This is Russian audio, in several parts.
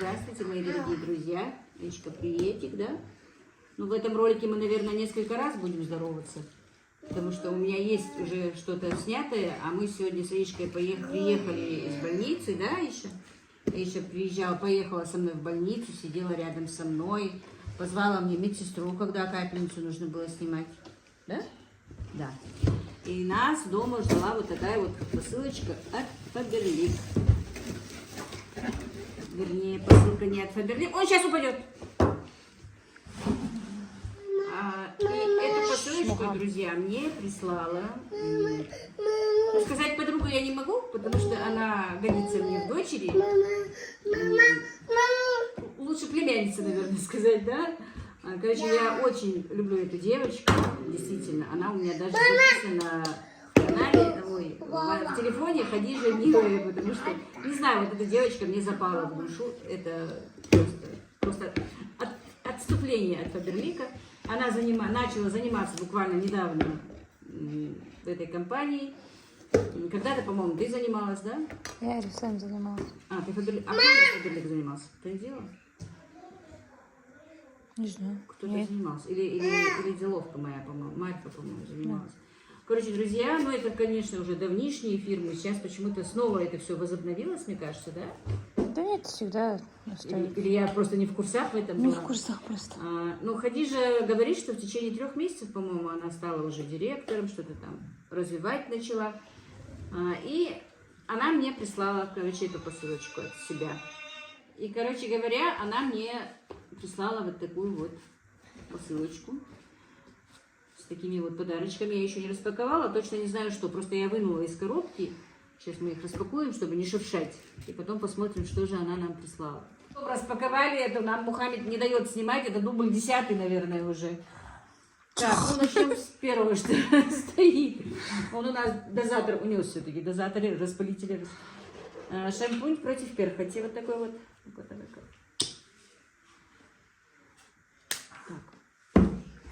Здравствуйте, мои дорогие друзья. Ичка, приветик, да? Ну, в этом ролике мы, наверное, несколько раз будем здороваться. Потому что у меня есть уже что-то снятое, а мы сегодня с Ичкой приехали из больницы, да, еще? Ичка поехала со мной в больницу, сидела рядом со мной, позвала мне медсестру, когда капельницу нужно было снимать. Да? Да. И нас дома ждала вот такая вот посылочка от Фаберлик. Вернее, посылка не от Фаберлик. Он сейчас упадет. И эту посылочку, друзья, мне прислала. Сказать подругу я не могу, потому что она годится мне в дочери. Лучше племянница, наверное, сказать, да? Короче, я очень люблю эту девочку, действительно. Она у меня даже записана в канале, в телефоне Хадижа Милая, потому что, не знаю, вот эта девочка мне запала в душу. Это просто отступление от Фаберлика. Она начала заниматься буквально недавно в этой компании. Когда-то, по-моему, ты занималась, да? Я Рисом занималась. Ты Фаберлик занимался? Ты не делала? Не знаю. Кто-то занимался. Или деловка моя, по-моему. Марька, по-моему, занималась. Да. Короче, друзья, ну это, конечно, уже давнишние фирмы. Сейчас почему-то снова это все возобновилось, мне кажется, да? Да нет, всегда остается. Или я просто не в курсах в этом Не была. в курсах просто. Ну, Хадижа говорит, что в течение 3 месяцев, по-моему, она стала уже директором, что-то там развивать начала. И она мне прислала, короче, эту посылочку от себя. И, короче говоря, она мне прислала вот такую вот посылочку с такими вот подарочками. Я еще не распаковала, точно не знаю что. Просто я вынула из коробки. Сейчас мы их распакуем, чтобы не шуршать. И потом посмотрим, что же она нам прислала. Распаковали это, нам Мухаммед не дает снимать. Это дубль 10, наверное, уже. Так, ну начнем с первого, что стоит. Он у нас дозатор, унес все-таки дозаторы, распылители. Шампунь против перхоти. Вот такой вот. Так.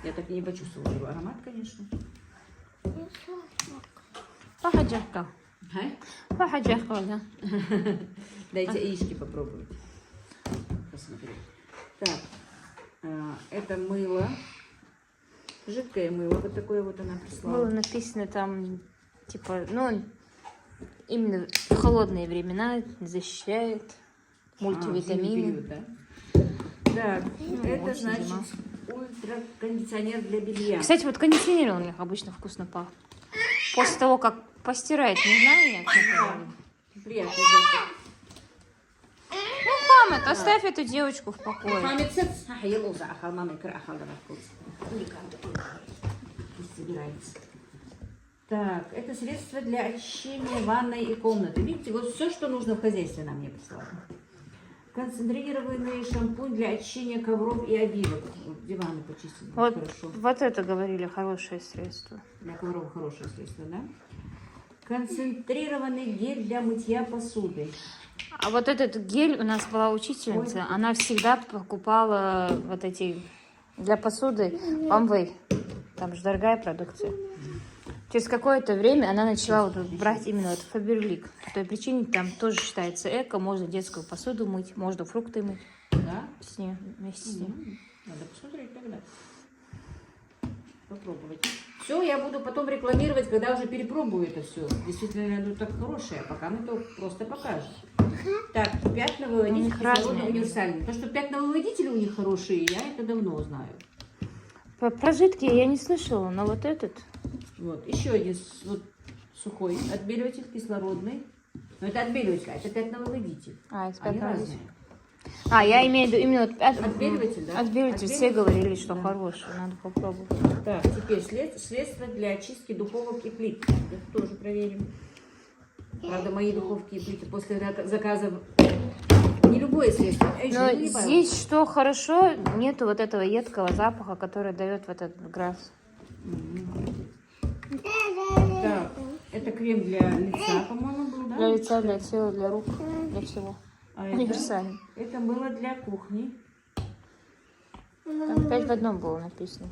Я так и не почувствовала его аромат, конечно. Пахаджахка. Пахаджахка, да. Дайте яички попробовать. Посмотреть. Так, это мыло. Жидкое мыло. Вот такое вот она прислала. Было написано там, типа, ну, именно в холодные времена защищает мультивитамины. Период, да? Так, это значит ультракондиционер для белья. Кстати, вот кондиционер у них обычно вкусно пахнет. После того, как постирает, не знаю я. Приятный запах. Ну, Хамед, оставь эту девочку в покое. Хамед, пусть собирается. Так, это средство для очищения ванной и комнаты. Видите, вот все, что нужно в хозяйстве нам мне прислали. Концентрированный шампунь для очищения ковров и обивок. Вот диваны почистить Вот, хорошо. вот это говорили, хорошее средство. Для ковров хорошее средство, да? Концентрированный гель для мытья посуды. А вот этот гель, у нас была учительница, она всегда покупала вот эти для посуды Amway. Там же дорогая продукция. Через какое-то время она начала вот брать именно вот Фаберлик. По той причине там тоже считается эко, можно детскую посуду мыть, можно фрукты мыть. Да? С ней, вместе с ней. Надо посмотреть тогда. Попробовать. Все, я буду потом рекламировать, когда уже перепробую это все. Действительно, оно так хорошее, а пока мы то просто покажем. Так, пятновыводитель кислородный универсальный. То, что пятновыводители у них хорошие, я это давно знаю. Про жидкие я не слышала, но вот этот. Вот, еще один вот, сухой отбеливатель кислородный. Но это отбеливатель, а это пятновыводитель. Это они разные. Я имею в виду именно вот отбеливатель, да? Отбеливатель. Все говорили, что хороший, надо попробовать. Так, теперь средство для очистки духовок и плит. Это тоже проверим. Правда, мои духовки и плиты после заказа не любое средство. Но здесь что хорошо, нету вот этого едкого запаха, который дает в этот газ. Так, это крем для лица, по-моему, был, да? Для лица, для тела, для рук, для всего. Универсальный. Это было для кухни. Там 5 в одном было написано.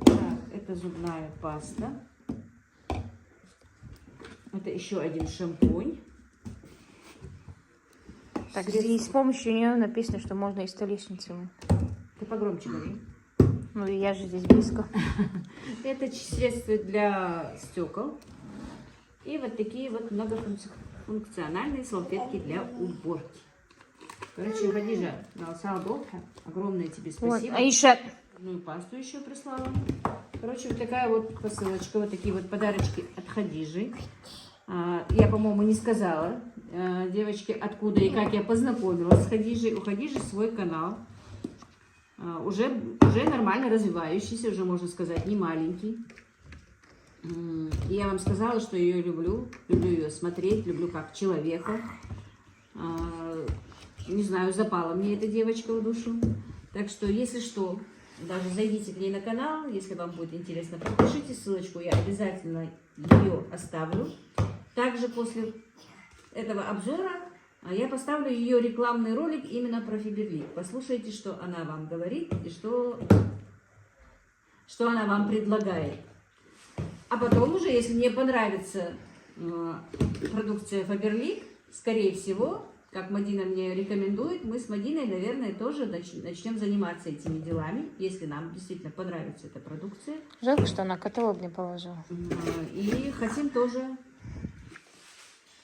Так, это зубная паста. Это еще один шампунь. Так, средство. здесь с помощью нее написано, что можно и столешницу. Ты погромче говори. Ну и я же здесь близко. Это средство для стекол. И вот такие вот многофункциональные салфетки для уборки. Короче, Хадижа, Салдовка, огромное тебе Вот, спасибо. Аиша. Ну и пасту еще прислала. Короче, вот такая вот посылочка, вот такие вот подарочки от Хадижи. Я, по-моему, не сказала, девочки, откуда и как я познакомилась с Хадижей. У Хадижи свой канал, уже нормально развивающийся, уже, можно сказать, не маленький. И я вам сказала, что ее люблю ее смотреть, люблю как человека. Не знаю, запала мне эта девочка в душу. Так что, если что, даже зайдите к ней на канал, если вам будет интересно, подпишите ссылочку, я обязательно ее оставлю. Также после этого обзора я поставлю ее рекламный ролик именно про Фаберлик. Послушайте, что она вам говорит и что она вам предлагает. А потом уже, если мне понравится продукция Фаберлик, скорее всего, как Мадина мне рекомендует, мы с Мадиной, наверное, тоже начнем заниматься этими делами, если нам действительно понравится эта продукция. Жалко, что она каталог не положила. И хотим тоже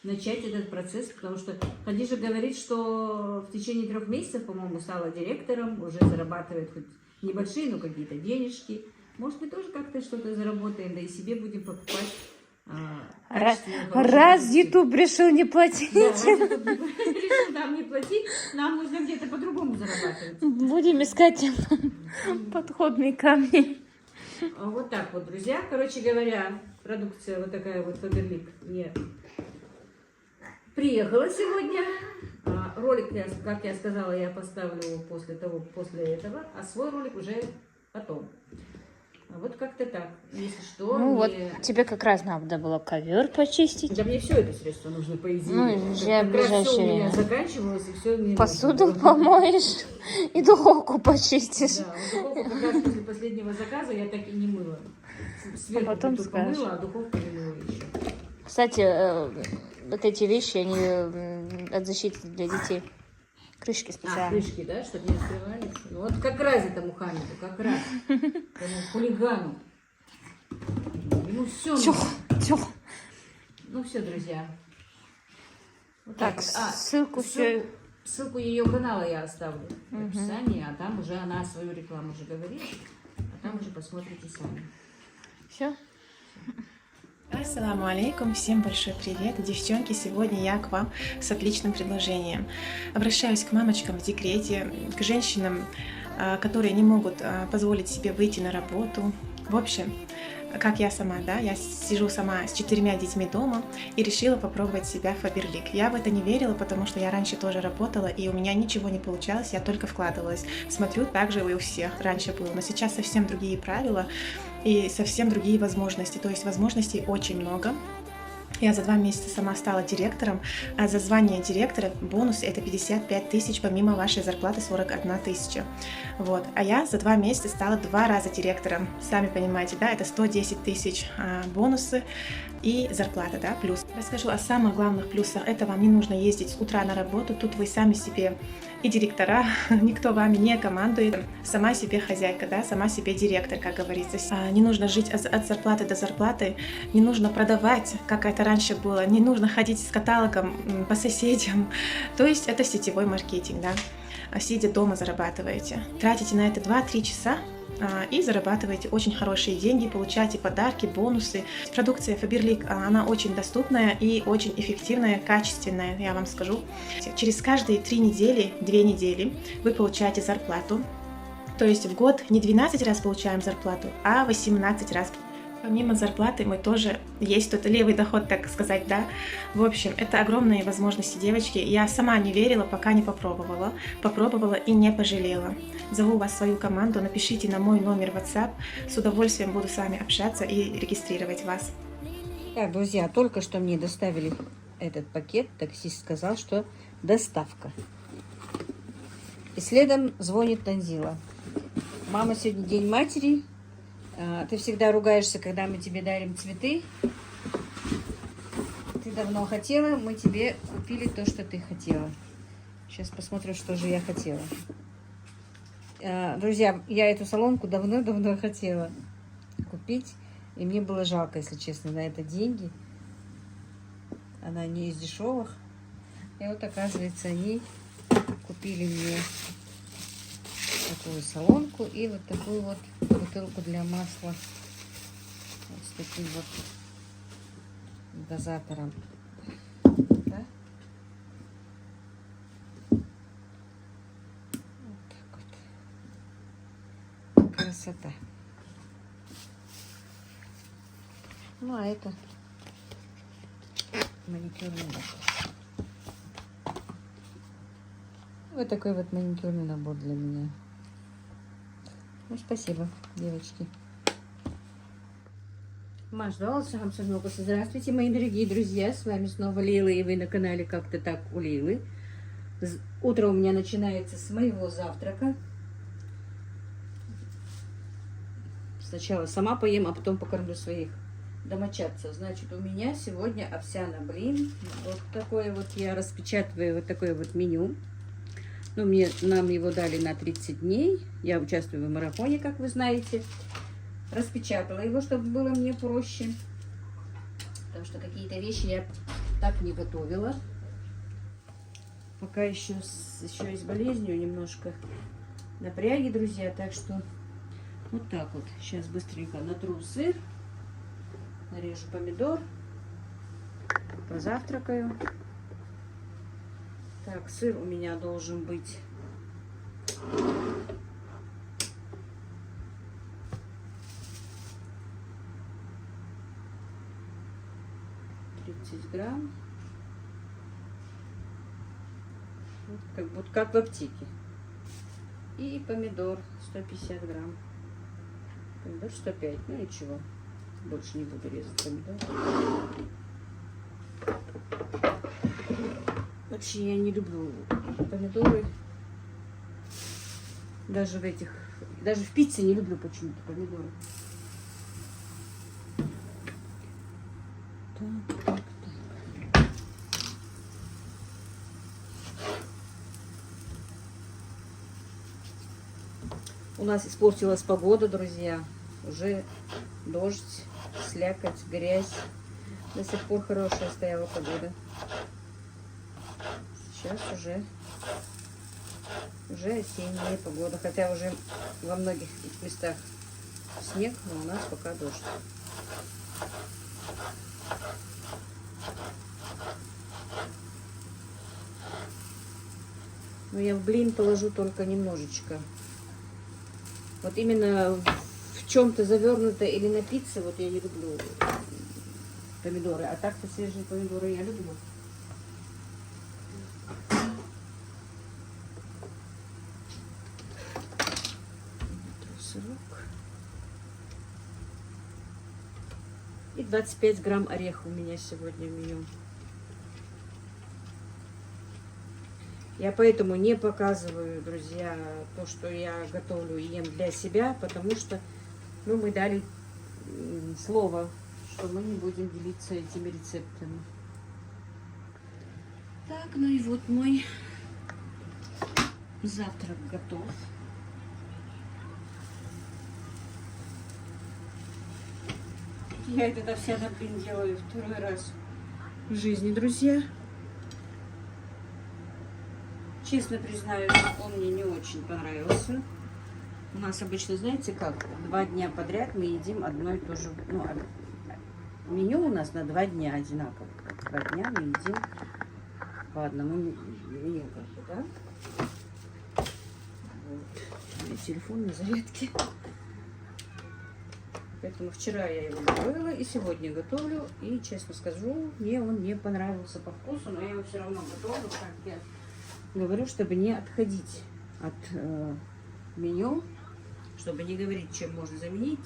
начать этот процесс, потому что Хадижа говорит, что в течение 3 месяцев, по-моему, стала директором, уже зарабатывает хоть небольшие, но какие-то денежки. Может, мы тоже как-то что-то заработаем, да и себе будем покупать. Раз YouTube решил не платить. Да, раз YouTube решил нам не платить, нам нужно где-то по-другому зарабатывать. Будем искать подходные камни. Вот так вот, друзья. Короче говоря, продукция вот такая вот Фаберлик мне приехала сегодня. Ролик, как я сказала, я поставлю после этого, а свой ролик уже потом. Вот как-то так. Если что, Ну вот, тебе как раз надо было ковер почистить. Да мне все это средство нужно, по идее. Ну, я в как раз все у ближайшее меня время. заканчивалось, и все мне Посуду нужно было. помоешь и духовку почистишь. Да, вот духовку как раз после последнего заказа я так и не мыла. Сверху потом только скажешь. помыла, а духовку не мыла еще. Кстати, вот эти вещи, они от защиты для детей. Крышки специальные. Крышки, да, чтобы не открывались. Ну вот как раз этому Хамиду, как раз. Этому хулигану. Ему все. Тёх. Ну все, друзья. Вот Так, вот. ссылку все. Ссылку ее канала я оставлю в описании, а там уже она свою рекламу уже говорит, а там уже посмотрите сами. Все? Ассаламу алейкум, всем большой привет, девчонки, сегодня я к вам с отличным предложением. Обращаюсь к мамочкам в декрете, к женщинам, которые не могут позволить себе выйти на работу. В общем, как я сама, да, я сижу сама с 4 детьми дома и решила попробовать себя в Фаберлик. Я в это не верила, потому что я раньше тоже работала, и у меня ничего не получалось, я только вкладывалась. Смотрю, так же и у всех раньше было, но сейчас совсем другие правила и совсем другие возможности, то есть возможностей очень много. Я за 2 месяца сама стала директором, а за звание директора бонус это 55 тысяч, помимо вашей зарплаты 41 тысяча. Вот. А я за 2 месяца стала 2 раза директором. Сами понимаете, да, это 110 тысяч бонусы и зарплата, да, плюс. Расскажу о самых главных плюсах. Это вам не нужно ездить с утра на работу, тут вы сами себе и директора, никто вами не командует, сама себе хозяйка, да, сама себе директор, как говорится. Не нужно жить от зарплаты до зарплаты, не нужно продавать, как это раньше было, не нужно ходить с каталогом по соседям. То есть это сетевой маркетинг, да. Сидя дома зарабатываете. Тратите на это 2-3 часа и зарабатываете очень хорошие деньги, получаете подарки, бонусы. Продукция Фаберлик, она очень доступная и очень эффективная, качественная, я вам скажу. Через каждые 3 недели, 2 недели вы получаете зарплату. То есть в год не 12 раз получаем зарплату, а 18 раз. Помимо зарплаты мы тоже, есть тут левый доход, так сказать, да. В общем, это огромные возможности, девочки. Я сама не верила, пока не попробовала. Попробовала и не пожалела. Зову вас в свою команду, напишите на мой номер WhatsApp. С удовольствием буду с вами общаться и регистрировать вас. Так, друзья, только что мне доставили этот пакет. Таксист сказал, что доставка. И следом звонит Танзила. Мама, сегодня день матери. Ты всегда ругаешься, когда мы тебе дарим цветы. Ты давно хотела, мы тебе купили то, что ты хотела. Сейчас посмотрим, что же я хотела. Друзья, я эту солонку давно-давно хотела купить. И мне было жалко, если честно, на это деньги. Она не из дешевых. И вот, оказывается, они купили мне такую солонку и вот такую вот бутылку для масла. Вот с таким вот дозатором. Да? Вот так вот. Красота. Ну, а это маникюрный набор. Вот такой вот маникюрный набор для меня. Ну, спасибо, девочки. Здравствуйте, мои дорогие друзья. С вами снова Лейла, и вы на канале Как-то так у Лейлы. Утро у меня начинается с моего завтрака. Сначала сама поем, а потом покормлю своих домочадцев. Значит, у меня сегодня овсяный блин. Вот такое вот я распечатываю, вот такое вот меню. Ну, нам его дали на 30 дней. Я участвую в марафоне, как вы знаете. Распечатала его, чтобы было мне проще. Потому что какие-то вещи я так не готовила. Пока еще с болезнью немножко напряги, друзья. Так что вот так вот. Сейчас быстренько натру сыр. Нарежу помидор. Позавтракаю. Так, сыр у меня должен быть 30 грамм. Вот как в аптеке. И помидор 150 грамм. Помидор 105, ну ничего. Больше не буду резать помидор. Вообще я не люблю помидоры. Даже в пицце не люблю почему-то помидоры. Так. У нас испортилась погода, друзья. Уже дождь, слякоть, грязь. До сих пор хорошая стояла погода. Сейчас уже осенняя погода. Хотя уже во многих местах снег, но у нас пока дождь. Но я в блин положу только немножечко. Вот именно в чем-то завернуто или на пицце, вот я не люблю помидоры. А так-то свежие помидоры я люблю. Сырок. И 25 грамм ореха у меня сегодня в меню. Я поэтому не показываю, друзья, то, что я готовлю и ем для себя, потому что, ну, мы дали слово, что мы не будем делиться этими рецептами. Так, ну и вот мой завтрак готов. Я этот овсяный блин делаю второй раз в жизни, друзья. Честно признаюсь, он мне не очень понравился. У нас обычно, знаете как, 2 дня подряд мы едим одно и то же. Ну, меню у нас на 2 дня одинаково. 2 дня мы едим по одному меню, да? Вот. У меня телефон на зарядке. Поэтому вчера я его готовила и сегодня готовлю. И, честно скажу, мне он не понравился по вкусу, но я его все равно готовлю, как я говорю, чтобы не отходить от меню, чтобы не говорить, чем можно заменить.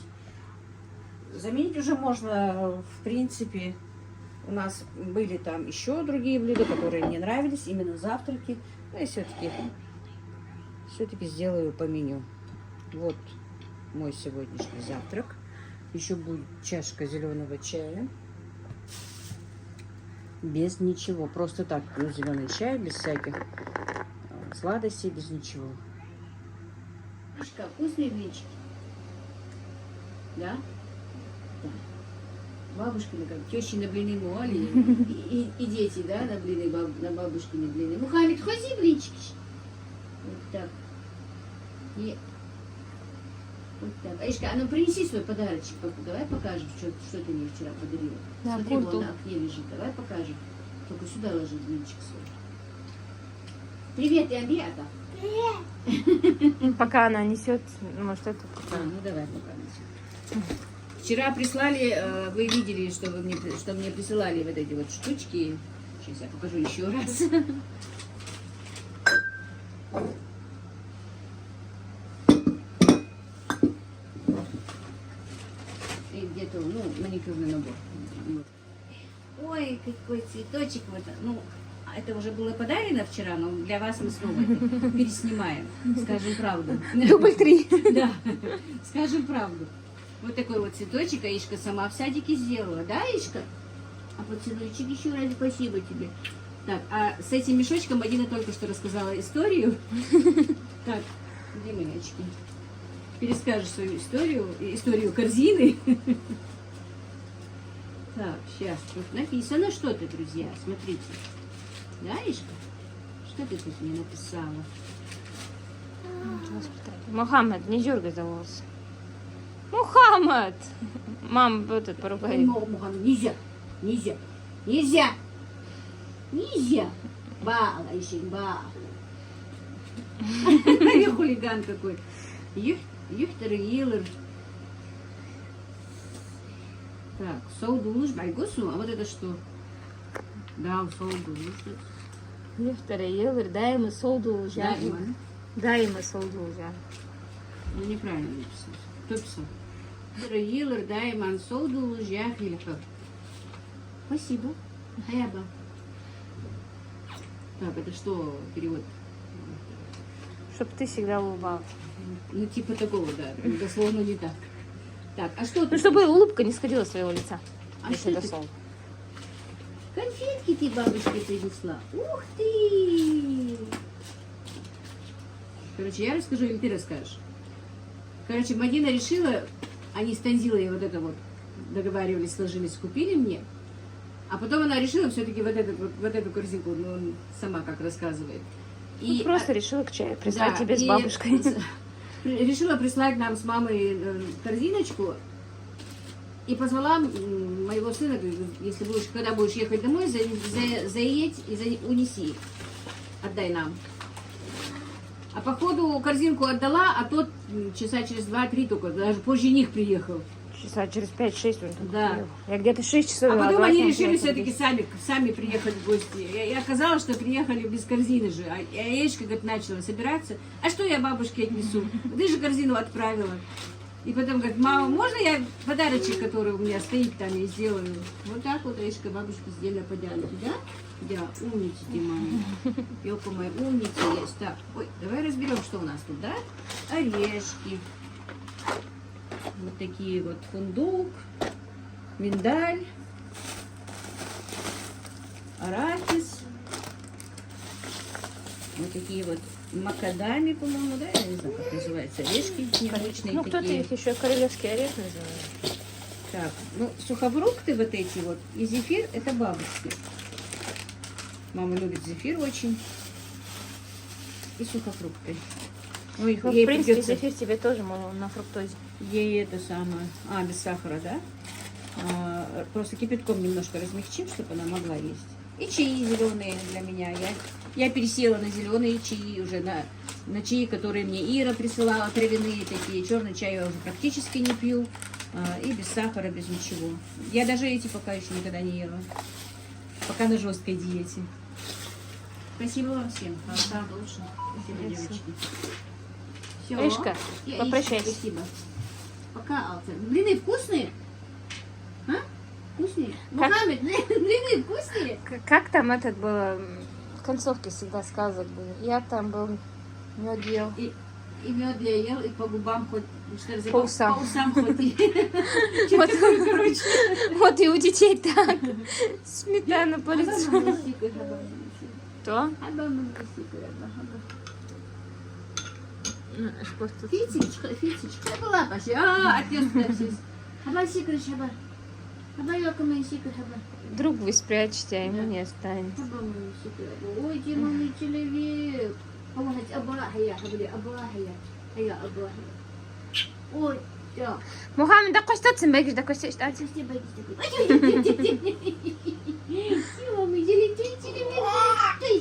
Заменить уже можно, в принципе. У нас были там еще другие блюда, которые мне нравились, именно завтраки. Но я все-таки сделаю по меню. Вот мой сегодняшний завтрак. Еще будет чашка зеленого чая. Без ничего. Просто так, ну, зеленый чай, без всяких так, сладости без ничего. Мишка, вкусные блинчики? Да? Да. Бабушкины, как тещи на блины муали, и дети, да, на блины, на бабушкины блины. Мухаммед, хози блинчики. Вот так. И вот так. Аишка, а ну принеси свой подарочек, давай покажем, что ты мне вчера подарила. Да, Смотри, куртку. вон на окне лежит, давай покажем. Только сюда ложи блинчик свой. Привет, Иамбиата. Пока она несет, может, это... Ну давай пока несем. Вчера прислали, вы видели, что мне присылали вот эти вот штучки. Сейчас я покажу еще раз. И где-то, ну, маникюрный набор. Вот. Ой, какой цветочек вот. Ну, это уже было подарено вчера, но для вас мы снова это переснимаем. Скажем правду. Дубль 3. Да, скажем правду. Вот такой вот цветочек Аишка сама в садике сделала, да, Аишка? А поцелуйчик еще раз, спасибо тебе. Так, а с этим мешочком Мадина только что рассказала историю. Так, где мои очки? Перескажешь свою историю корзины. Так, сейчас, тут написано что-то, друзья, смотрите. Да, Аишка? Что ты тут мне написала? Мухаммед, не дергай за волосы. Мухаммед! Мам, вот этот поругай. Мухаммед, нельзя, нельзя, нельзя, нельзя. Ба, Аишин, ба. Я хулиган какой. Юхтер Йиллер. Так, соудулуш, байгосу, а вот это что? Да, соудулуш. Юхтер Йиллер, даима солду жар. Даима солду жар. Ну, неправильно написал. Кто писал? Йиллер, дайман, соудулуш, яхильха. Спасибо. Хаяба. Так, это что перевод? Чтоб ты всегда улыбалась. Ну, типа такого, да. Дословно не так. Так, а что Ну, ты? чтобы улыбка не сходила с своего лица. А Если что это ты? солд. Конфетки ты бабушке принесла. Ух ты! Короче, я расскажу, или ты расскажешь? Короче, Мадина решила, они с Танзилой вот это вот договаривались, сложились, купили мне. А потом она решила все-таки вот эту корзинку, ну, сама как рассказывает. Ну, просто решила к чаю прислать тебе с и бабушкой. Решила прислать нам с мамой корзиночку. И позвала моего сына, говорит, если будешь, когда будешь ехать домой, заедь и унеси. Отдай нам. А походу корзинку отдала, а тот часа через 2-3 только, даже позже них приехал. Часа через 5-6 он там Да. приехал. Я где-то 6 часов. А вела, потом давай они там решили пять, все-таки десять. сами приехать в гости. И оказалось, что приехали без корзины же. А Яечка, говорит, начала собираться. А что я бабушке отнесу? Ты же корзину отправила. И потом говорит, мама, можно я подарочек, который у меня стоит там, я сделаю? Вот так вот Яечка бабушке сделала подарок. Да? Да, умница ты, мама. Елка моя, умница есть. Так, ой, давай разберем, что у нас тут, да? Орешки. Вот такие вот фундук, миндаль, арахис. Вот такие вот макадами, по-моему, да? Я не знаю, как называется. Орешки необычные Ну, кто-то такие. их еще королевский орех называет. Так, ну, сухофрукты вот эти вот. И зефир, это бабушки. Мама любит зефир очень. И сухофрукты. Ну, их, Ну, в ей принципе, придется- зефир тебе тоже мол, на фруктозе. Ей это самое. А, без сахара, да? Просто кипятком немножко размягчим, чтобы она могла есть. И чаи зеленые для меня. Я пересела на зеленые чаи уже, на чаи, которые мне Ира присылала, травяные такие. Черный чай я уже практически не пью. И без сахара, без ничего. Я даже эти пока еще никогда не ела. Пока на жесткой диете. Спасибо вам всем. Спасибо, девочки. Всё. Аишка, Яичко, попрощайся. Спасибо. Пока, Алтер. Блины вкусные? А? Вкусные? Мухаммед, блины вкусные? Как там этот было? В концовке всегда сказок было. Я там был, мед ел. И мед я ел, и по губам хоть, что ли, По усам. По усам хоть. Вот. Короче. Вот и у детей так. Сметана по лицу. Абба Кто? мамасика, абба. Фитечка, была пошли. Отъезд. Хаба сикрыш, хаба. Хаба ёкамай сикрыш, хаба. Вдруг вы спрячете, а ему не останется. Хаба мой сикрыш. Ой, димовый человек. Хавахать абахая, хабли абахая. Хая абахая. Ой, да. Мухаммед, да костаться, бегишь, да костаться. Симамый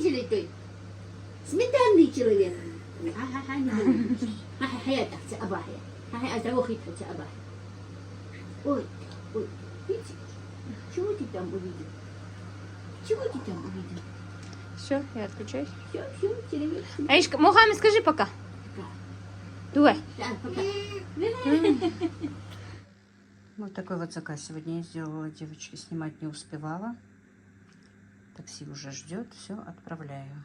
золотой. Сметанный человек. Хаятахся абахая. Хая абахая. Ой, видите? Чего ты там увидел? Чего ты там увидел? Все, я отключаюсь. Все, телевизор. Аишка, Мухаммед, скажи пока. Дуай. Да, пока. Вот такой вот заказ сегодня я сделала, девочки, снимать не успевала. Такси уже ждет, все, отправляю.